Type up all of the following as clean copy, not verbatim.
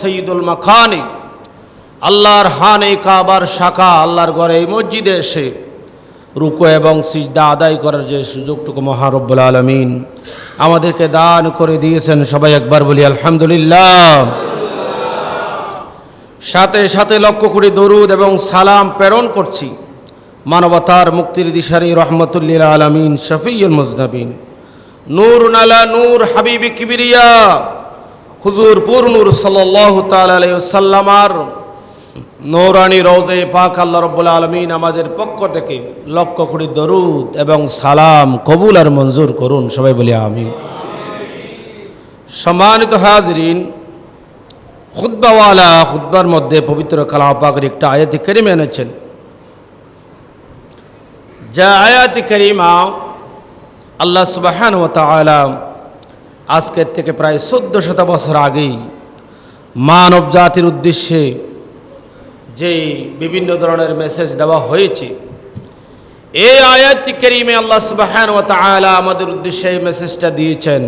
সৈয়দুল মাকানি আল্লাহর হানে কাবার শাখা আল্লাহর ঘরে এই মসজিদে এসে রুকু এবং সিজদা আদায় করার যে সুযোগটুকু মহান রব্বুল আলামিন আমাদেরকে দান করে দিয়েছেন, সবাই একবার বলি আলহামদুলিল্লাহ। সাথে সাথে লক্ষ কোটি দরুদ এবং সালাম প্রেরণ করছি মানবতার মুক্তির দিশারি রহমতুল লিল আলামিন শফিউল মুজনবিন নূরুন আলা নূর হাবিবি কিবরিয়া হুজুর পুর নূর সাল্লাল্লাহু তাআলা আলাইহি ওয়াসাল্লামার নূরানী রওজে পাক আল্লাহ রাব্বুল আলামিন আমাদের পক্ষ থেকে লক্ষ কোটি দরুদ এবং সালাম কবুল আর মঞ্জুর করুন, সবাই বলি আমিন। সম্মানিত হাজরিন, খুতবাওয়ালা খুতবার মধ্যে পবিত্র কালাম পাকের একটা আয়াত কারিমা এনেছেন, যা আয়াত কারিমা আল্লাহ সুবহানাহু ওয়া তাআলা আজকের থেকে প্রায় 1400 বছর আগেই মানব জাতির উদ্দেশ্যে যে বিভিন্ন ধরনের মেসেজ দেওয়া হয়েছে, এই আয়াত কারিমে আল্লাহ সুবহানাহু ওয়া তাআলা আমাদের উদ্দেশ্যে এই মেসেজটা দিয়েছেন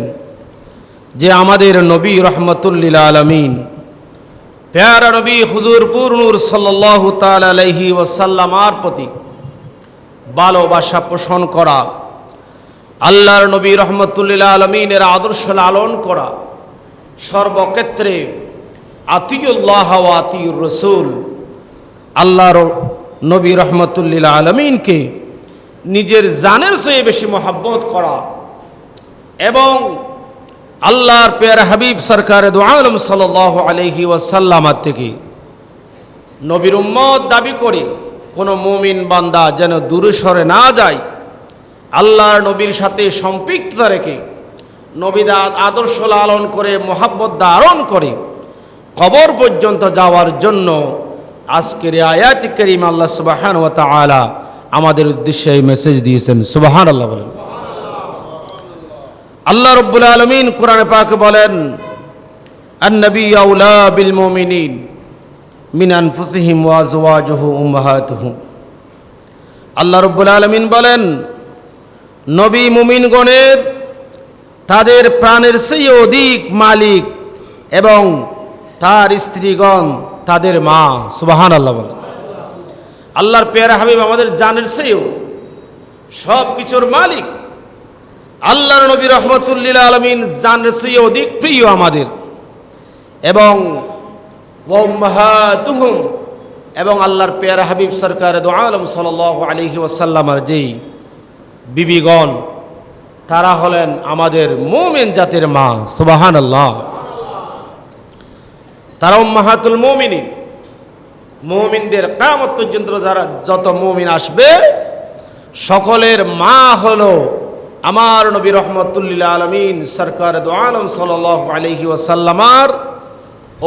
যে আমাদের নবী রহমতুল লিল আলামিন প্যারা নবী হুজুর পুর নূর সাল্লাল্লাহু তাআলা আলাইহি ওয়াসাল্লামার প্রতি ভালোবাসা পোষণ করা, আল্লাহর নবী রহমতুল লিল আলামিনের আদর্শ লালন করা, সর্বক্ষেত্রে আতিউল্লাহ ওয়া আতিউর রাসূল আল্লাহর নবী রহমতুল লিল আলামিনকে নিজের জানের চেয়ে বেশি মহব্বত করা এবং আল্লাহর প্যারা হাবিব সরকারে দু আলম সাল্লাল্লাহু আলাইহি ওয়াসাল্লামের থেকে নবীর উম্মত দাবি করে কোনো মুমিন বান্দা যেন দূরে সরে না যায়, আল্লাহর নবীর সাথে সম্পৃক্ততা রেখে নবীর আদর্শ লালন করে মহব্বত ধারণ করে কবর পর্যন্ত যাওয়ার জন্য আজকের আয়াত কারিমা আল্লাহ সুবহানাহু ওয়া তাআলা আমাদের উদ্দেশ্যে এই মেসেজ দিয়েছেন। সুবহানাল্লাহ বলেন। আল্লাহ রাব্বুল আলামিন কোরআনে পাকে বলেন, আন-নবী আউলা বিল মুমিনিন মিন আনফুসিহিম ওয়া আজওয়াজুহু উম্মাহাতুহুম। আল্লাহ রাব্বুল আলামিন বলেন, নবী মুমিনগণের তাদের প্রাণের চেয়ে অধিক মালিক এবং তার স্ত্রীগণ তাদের মা। সুবহানাল্লাহ বলেন। আল্লাহর প্যারা হাবিব আমাদের জানের চেয়েও সব কিছুর মালিক, আল্লাহর নবী রহমতুল লিল আলামিন জানের চেয়ে অধিক প্রিয় আমাদের, এবং ওয়া উম্মাহাতুহুম এবং আল্লাহর প্যারা হাবিব সরকারে দু আলম সাল্লাল্লাহু আলাইহি ওয়াসাল্লামের যেই বিবিগণ তারা হলেন আমাদের মুমিন জাতির মা। সুবহানাল্লাহ। তারা উম্মাহাতুল মুমিনিন, মুমিনদের কিয়ামত পর্যন্ত যারা যত মুমিন আসবে সকলের মা হলো আমার নবী রহমতুল লিল আলামিন সরকারে দু আলম সাল্লাল্লাহু আলাইহি ওয়াসাল্লামার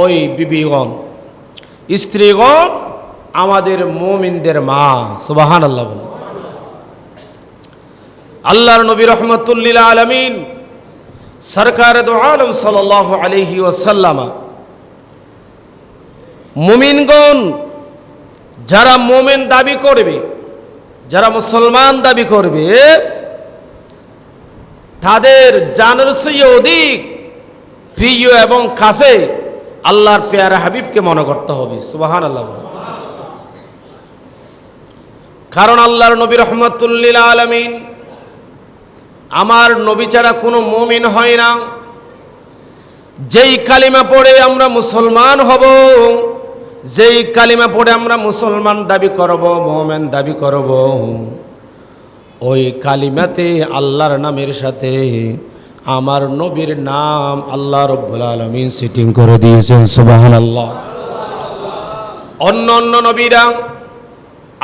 ওই বিবিগণ, স্ত্রীগণ আমাদের মুমিনদের মা। সুবহানাল্লাহ। আল্লাহর নবী রহমতুল লিল আলামিন সরকারে দু আলম সাল্লাল্লাহু আলাইহি ওয়াসাল্লাম মুমিনগণ যারা মুমিন দাবি করবে, যারা মুসলমান দাবি করবে, তাদের জানের চেয়ে অধিক প্রিয় এবং কাছে আল্লাহর প্যারা হাবিবকে মনে করতে হবে। সুবহানাল্লাহ। কারণ আল্লাহর নবী রহমতুল লিল আলামিন আমার নবী ছাড়া কোনো মুমিন হয় না। যেই কালিমা পড়ে আমরা মুসলমান হব, যেই কালিমা পড়ে আমরা মুসলমান দাবি করব, মুমিন দাবি করব, ওই কালিমাতে আল্লাহর নামের সাথে আমার নবীর নাম আল্লাহ রাব্বুল আলামিন সেটিং করে দিয়েছেন। সুবহানাল্লাহ। অন্য অন্য নবীরা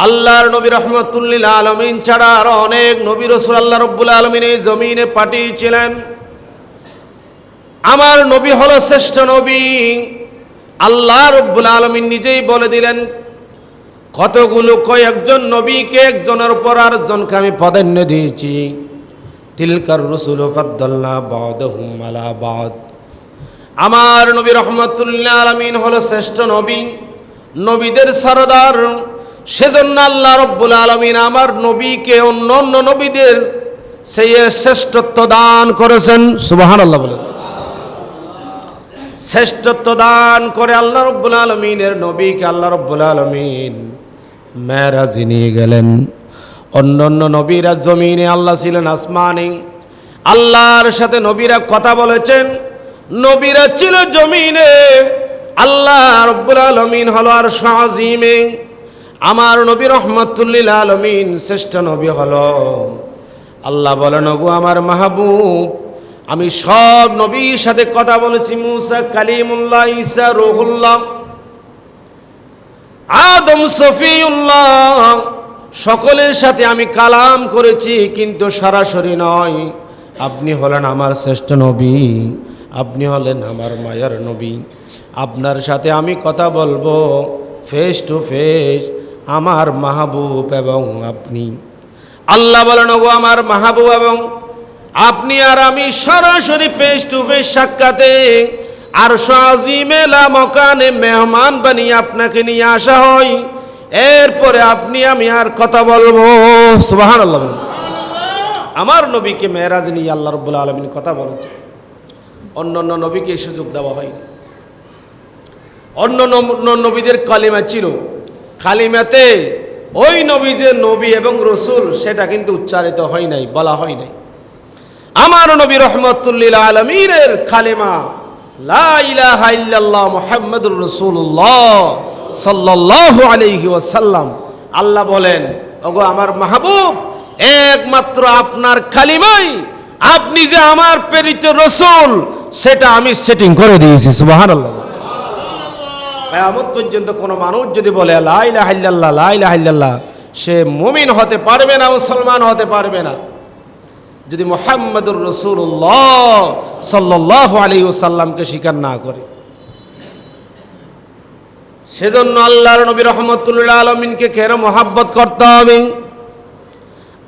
আল্লাহর নবী রহমতুল লিল আলামিন ছাড়া আরো অনেক নবী রাসূল আল্লাহ রাব্বুল আলামিন এই জমিনে পাঠিয়েছিলেন। আমার নবী হলো শ্রেষ্ঠ নবী। আল্লাহ রাব্বুল আলামিন নিজেই বলে দিলেন, কতগুলো কয়েকজন নবীকে একজনের উপর আরেকজনকে আমি প্রাধান্য দিয়েছি। তিলকার রসুল ফাদ্দালনা বা'দাহুম আলা বা'দ। আমার নবী রহমতুল লিল আলামিন হলো শ্রেষ্ঠ নবী, নবীদের সরদার। সেজন্য আল্লাহ রাব্বুল আলামিন আমার নবীকে অন্য অন্য নবীদের সেই শ্রেষ্ঠত্ব দান করেছেন। সুবহানাল্লাহ বলেন। শ্রেষ্ঠত্ব দান করে আল্লাহ রাব্বুল আলামিনের নবীকে আল্লাহ রাব্বুল আলামিন মেরাজে নিয়ে গেলেন। অন্যান্য নবীরা জমিনে, আল্লাহ ছিলেন আসমানে। আল্লাহর সাথে নবীরা কথা বলেছেন, নবীরা ছিল জমিনে। আল্লাহ রাব্বুল আলামিন হলো আরশ আজিমে। আমার নবী রহমাতুল লিল আলামিন শ্রেষ্ঠ নবী হলো। আল্লাহ বলেন, ওগো আমার মাহবুব, আমি সব নবীর সাথে কথা বলেছি। মুসা কালিমুল্লাহ, ঈসা রূহুল্লাহ, আদম সফিউল্লাহ, সকলের সাথে আমি কালাম করেছি, কিন্তু সরাসরি নয়। আপনি হলেন আমার শ্রেষ্ঠ নবী, আপনি হলেন আমার মায়ার নবী। আপনার সাথে আমি কথা বলবো ফেস টু ফেস, আমার মাহবুব এবং আপনি। আল্লাহ বলেন, ওগো আমার মাহবুব এবং আপনি আর আমি সরাসরি ফেস টু ফেস সাক্ষাতে আরশ আজিমে লা মাকানে মেহমান বানিয়ে আপনাকে নিয়ে আসা হয়। এরপরে আপনি আমি আর কথা বলবো। সুবহানাল্লাহ। আমার নবীকে মেরাজ নিয়ে আল্লাহ রাব্বুল আলামিন কথা বলেছে। অন্যান্য নবীকে এই সুযোগ দেওয়া হয়। অন্য নবীদের কালিমা ছিল, কালিমাতে ওই নবী যে নবী এবং রসুল সেটা কিন্তু উচ্চারিত হয় নাই, বলা হয় নাই। আমার নবী রহমাতুল লিল আলামিনের কালেমা লা ইলাহা ইল্লাল্লাহ মুহাম্মাদুর রাসূলুল্লাহ সাল্লাল্লাহু আলাইহি ওয়াসাল্লাম। আল্লাহ বলেন, ওগো আমার মাহবুব, একমাত্র আপনার কালিমাই, আপনি যে আমার প্রেরিত রসূল, সেটা আমি সেটিং করে দিয়েছি। সুবহানাল্লাহ। কিয়ামত পর্যন্ত কোনো মানুষ যদি বলে লা ইলাহা ইল্লাল্লাহ, লা ইলাহা ইল্লাল্লাহ, সে মুমিন হতে পারবে না, মুসলমান হতে পারবে না, যদি মুহাম্মাদুর রাসূলুল্লাহ সাল্লাল্লাহু আলাইহি ওয়াসাল্লামকে স্বীকার না করে। সেজন্য আল্লাহর নবী রাহমাতুল লিল আলামিনকে কেন মহব্বত করতে হবে?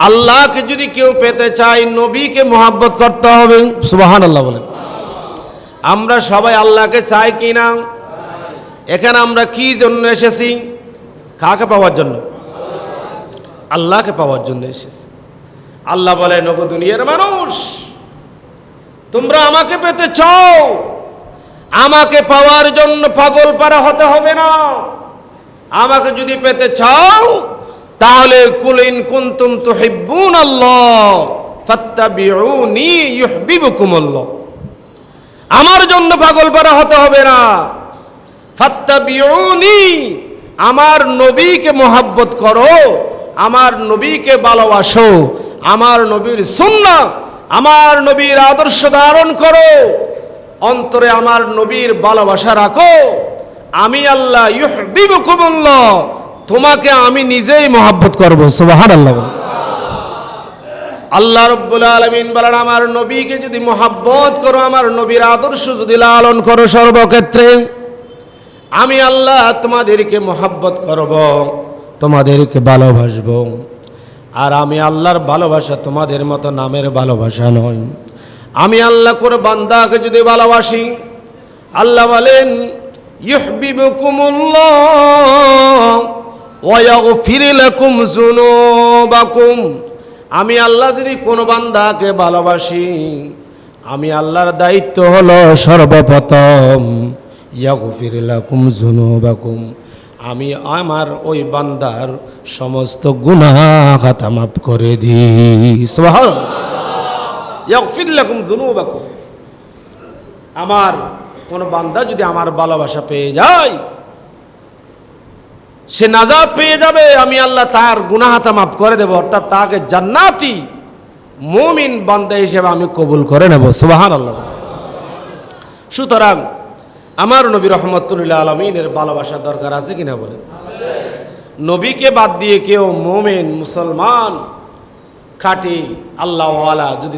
আল্লাহকে যদি কেউ পেতে চায়, নবীকে মহব্বত করতে হবে। সুবহানাল্লাহ বলেন। আমরা সবাই আল্লাহকে চাই কি না? এখানে আমরা কি জন্য এসেছি? কাকে পাওয়ার জন্য? আল্লাহকে পাওয়ার জন্য এসেছি। আল্লাহ বলেন, ওগো দুনিয়ার মানুষ, তোমরা আমাকে পেতে চাও, আমাকে পাওয়ার জন্য পাগল পারা হতে হবে না। আমাকে যদি পেতে চাও, তাহলে কুল ইন কুনতুম তুহিব্বুনাল্লাহ ফাত্তাবিউনি ইউহিব্বুকুমুল্লাহ। আমার জন্য পাগল পারা হতে হবে না। ফাত্তাবিউনি, আমার নবীকে মহব্বত করো, আমার নবীকে ভালোবাসো, আমার নবীর সুন্নাহ, আমার নবীর আদর্শ ধারণ করো, অন্তরে আমার নবীর ভালোবাসা রাখো। আমি আল্লাহ ইউহিব্বুকুমুল্লাহ, তোমাকে আমি নিজেই মহব্বত করব। সুবহানাল্লাহ। আল্লাহ রাব্বুল আলামিন বলেন, আমার নবীকে যদি মহব্বত করো, আমার নবীর আদর্শ যদি লালন করো সর্বক্ষেত্রে, আমি আল্লাহ তোমাদেরকে মহব্বত করব, তোমাদেরকে ভালোবাসবো। আর আমি আল্লাহর ভালোবাসা তোমাদের মতো নামের ভালোবাসা নয়। আমি আল্লাহ করে বান্দাকে যদি ভালোবাসি, আল্লাহ বলেন ইউহিব্বুকুমুল্লাহ ওয়া ইয়াগফির লাকুম যুনুবাকুম। আমি আল্লাহ যদি কোনো বান্দাকে ভালোবাসি, আমি আল্লাহর দায়িত্ব হলো সর্বপ্রথম ইয়াগফির লাকুম যুনুবাকুম, আমি আমার ওই বান্দার সমস্ত গুনাহ খাতা মাফ করে দিই। সুবহানাল্লাহ। ইয়াগফির লাকুম যুনুবাকুম, আমার কোন বান্দা যদি আমার ভালোবাসা পেয়ে যায়, সে নাজাত পেয়ে যাবে। আমি আল্লাহ তার গুনাহ খাতা মাফ করে দেব, অর্থাৎ তাকে জান্নাতি মুমিন বান্দা হিসেবে আমি কবুল করে নেব। সুবহানাল্লাহ। সুতরাং আমার নবী রহমাতুল লিল আলামিনের ভালোবাসার দরকার আছে কিনা বলেন? নবীকে বাদ দিয়ে কেউ মুমিন মুসলমান খাঁটি আল্লাহওয়ালা যদি